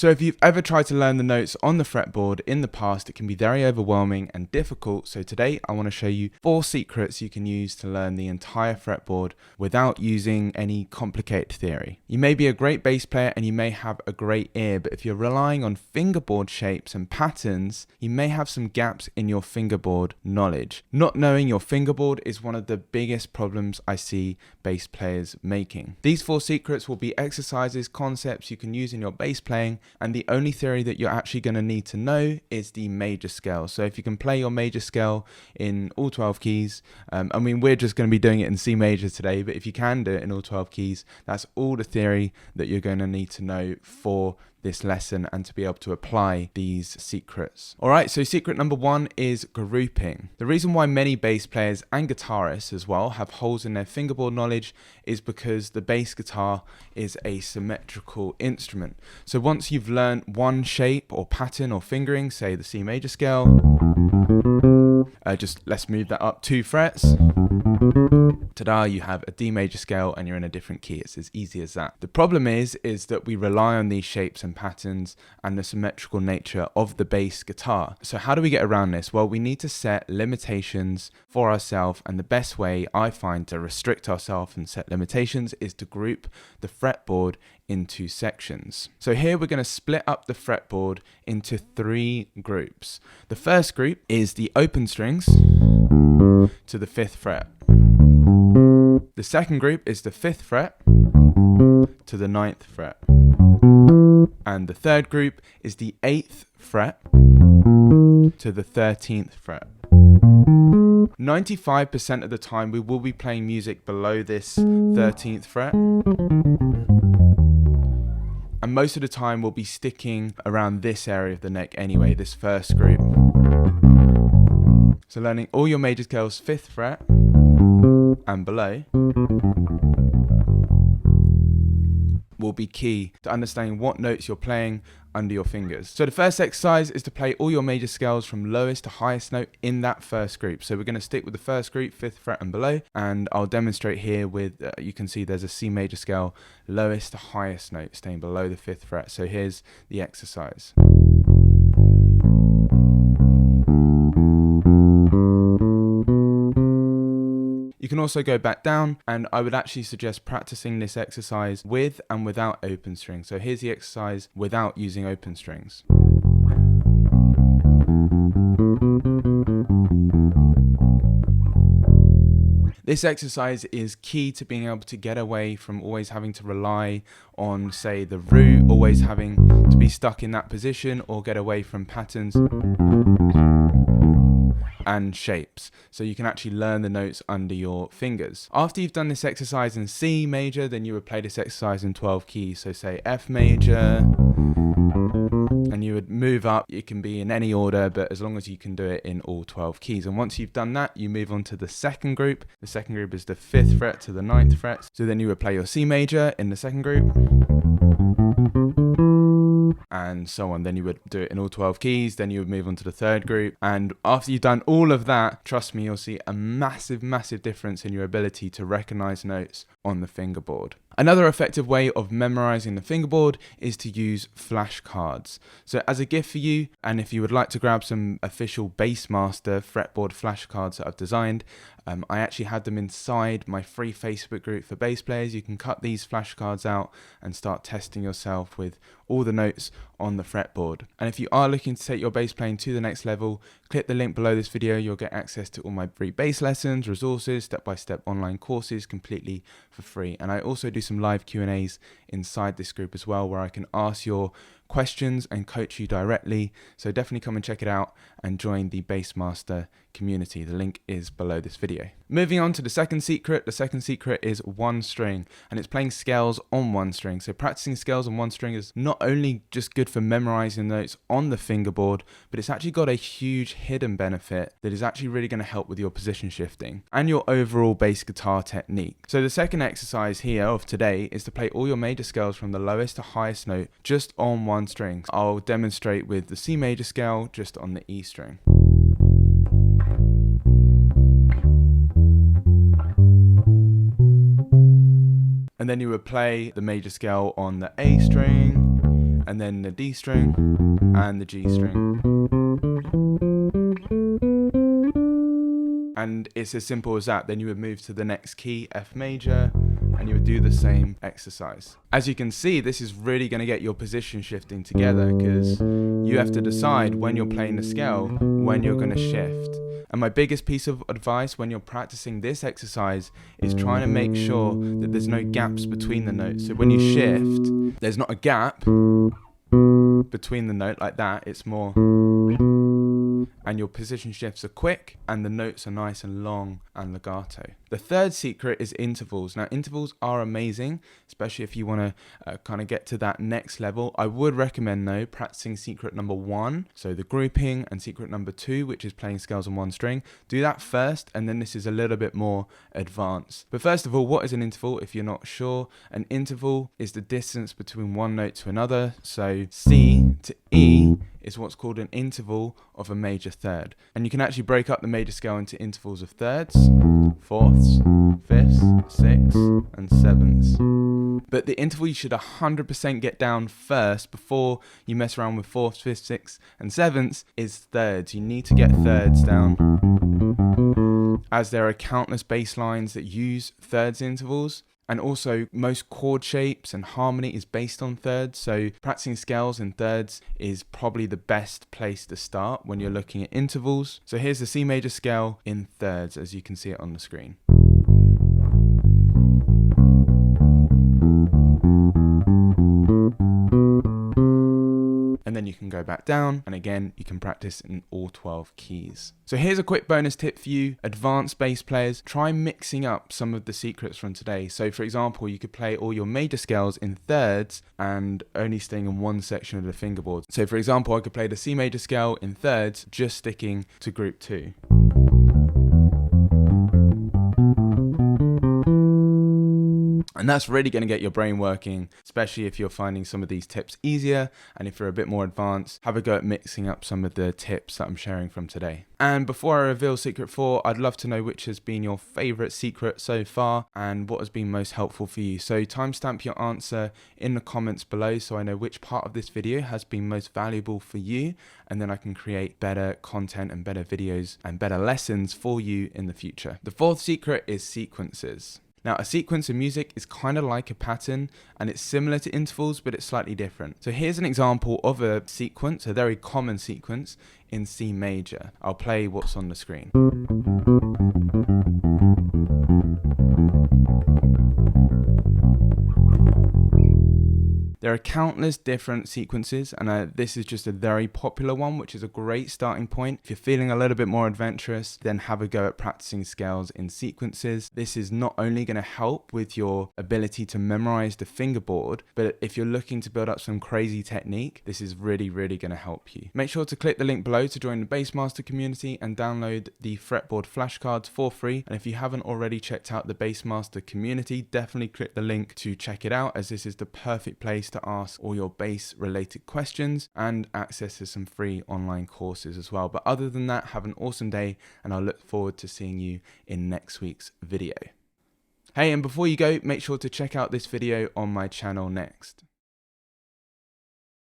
So if you've ever tried to learn the notes on the fretboard in the past, it can be very overwhelming and difficult. So today I want to show you 4 secrets you can use to learn the entire fretboard without using any complicated theory. You may be a great bass player and you may have a great ear, but if you're relying on fingerboard shapes and patterns, you may have some gaps in your fingerboard knowledge. Not knowing your fingerboard is one of the biggest problems I see bass players making. These 4 secrets will be exercises, concepts you can use in your bass playing, and the only theory that you're actually going to need to know is the major scale. So if you can play your major scale in all 12 keys, we're just going to be doing it in C major today, but if you can do it in all 12 keys, that's all the theory that you're going to need to know for this lesson and to be able to apply these secrets. Alright, so secret number 1 is grouping. The reason why many bass players and guitarists as well have holes in their fingerboard knowledge is because the bass guitar is a symmetrical instrument. So once you've learned one shape or pattern or fingering, say the C major scale, let's move that up 2 frets. Ta-da, you have a D major scale and you're in a different key. It's as easy as that. The problem is that we rely on these shapes and patterns and the symmetrical nature of the bass guitar. So how do we get around this? Well, we need to set limitations for ourselves, and the best way I find to restrict ourselves and set limitations is to group the fretboard into sections. So here we're going to split up the fretboard into 3 groups. The first group is the open strings to the 5th fret. The second group is the 5th fret to the 9th fret. And the third group is the 8th fret to the 13th fret. 95% of the time we will be playing music below this 13th fret. And most of the time we'll be sticking around this area of the neck anyway, this first group. So learning all your major scales 5th fret and below will be key to understanding what notes you're playing under your fingers. So the first exercise is to play all your major scales from lowest to highest note in that first group. So we're going to stick with the first group, 5th fret and below, and I'll demonstrate here with, you can see there's a C major scale, lowest to highest note, staying below the 5th fret. So here's the exercise. You can also go back down, and I would actually suggest practicing this exercise with and without open strings. So here's the exercise without using open strings. This exercise is key to being able to get away from always having to rely on, say, the root, always having to be stuck in that position, or get away from patterns and shapes, so you can actually learn the notes under your fingers. After you've done this exercise in C major, then you would play this exercise in 12 keys, so say F major, and you would move up. It can be in any order, but as long as you can do it in all 12 keys. And once you've done that, you move on to the second group. The second group is the 5th fret to the 9th fret, so then you would play your C major in the second group, and so on. Then you would do it in all 12 keys, then you would move on to the third group, and after you've done all of that, trust me, you'll see a massive difference in your ability to recognize notes on the fingerboard. Another effective way of memorizing the fingerboard is to use flashcards. So as a gift for you, and if you would like to grab some official Bassmaster fretboard flashcards that I've designed, I actually had them inside my free Facebook group for bass players. You can cut these flashcards out and start testing yourself with all the notes on the fretboard. And if you are looking to take your bass playing to the next level, click the link below this video. You'll get access to all my free bass lessons, resources, step-by-step online courses completely for free. And I also do some live Q&As inside this group as well, where I can ask your questions and coach you directly. So definitely come and check it out and join the Bassmaster community. The link is below this video. Moving on to the second secret. The second secret is one string, and it's playing scales on one string. So practicing scales on one string is not only just good for memorizing notes on the fingerboard, but it's actually got a huge hidden benefit that is actually really going to help with your position shifting and your overall bass guitar technique. So the second exercise here of today is to play all your major scales from the lowest to highest note just on one string. I'll demonstrate with the C major scale just on the E string. And then you would play the major scale on the A string, and then the D string and the G string. And it's as simple as that. Then you would move to the next key, F major, and you would do the same exercise. As you can see, this is really going to get your position shifting together, because you have to decide when you're playing the scale, when you're going to shift. And my biggest piece of advice when you're practicing this exercise is trying to make sure that there's no gaps between the notes. So when you shift, there's not a gap between the note like that. It's more, and your position shifts are quick and the notes are nice and long and legato. The third secret is intervals. Now, intervals are amazing, especially if you want to kind of get to that next level. I would recommend, though, practicing secret number 1, so the grouping, and secret number 2, which is playing scales on one string. Do that first, and then this is a little bit more advanced. But first of all, what is an interval? If you're not sure, an interval is the distance between one note to another. So C to E is what's called an interval of a major third. And you can actually break up the major scale into intervals of thirds, fourths, fifths, sixths, and sevenths. But the interval you should 100% get down first before you mess around with fourths, fifths, sixths, and sevenths is thirds. You need to get thirds down, as there are countless bass lines that use thirds intervals. And also, most chord shapes and harmony is based on thirds, so practicing scales in thirds is probably the best place to start when you're looking at intervals. So here's the C major scale in thirds, as you can see it on the screen. And then you can go back down, and again you can practice in all 12 keys. So here's a quick bonus tip for you advanced bass players. Try mixing up some of the secrets from today. So for example, you could play all your major scales in thirds and only staying in one section of the fingerboard. So for example, I could play the C major scale in thirds, just sticking to group 2. And that's really going to get your brain working, especially if you're finding some of these tips easier. And if you're a bit more advanced, have a go at mixing up some of the tips that I'm sharing from today. And before I reveal secret 4, I'd love to know which has been your favorite secret so far and what has been most helpful for you. So timestamp your answer in the comments below so I know which part of this video has been most valuable for you, and then I can create better content and better videos and better lessons for you in the future. The fourth secret is sequences. Now, a sequence in music is kind of like a pattern, and it's similar to intervals, but it's slightly different. So here's an example of a sequence, a very common sequence in C major. I'll play what's on the screen. There are countless different sequences, and this is just a very popular one, which is a great starting point. If you're feeling a little bit more adventurous, then have a go at practicing scales in sequences. This is not only going to help with your ability to memorize the fingerboard, but if you're looking to build up some crazy technique, this is really, really going to help you. Make sure to click the link below to join the Bassmaster community and download the Fretboard flashcards for free. And if you haven't already checked out the Bassmaster community, definitely click the link to check it out, as this is the perfect place to ask all your bass related questions and access to some free online courses as well. But other than that, have an awesome day, and I'll look forward to seeing you in next week's video. Hey, and before you go, make sure to check out this video on my channel next.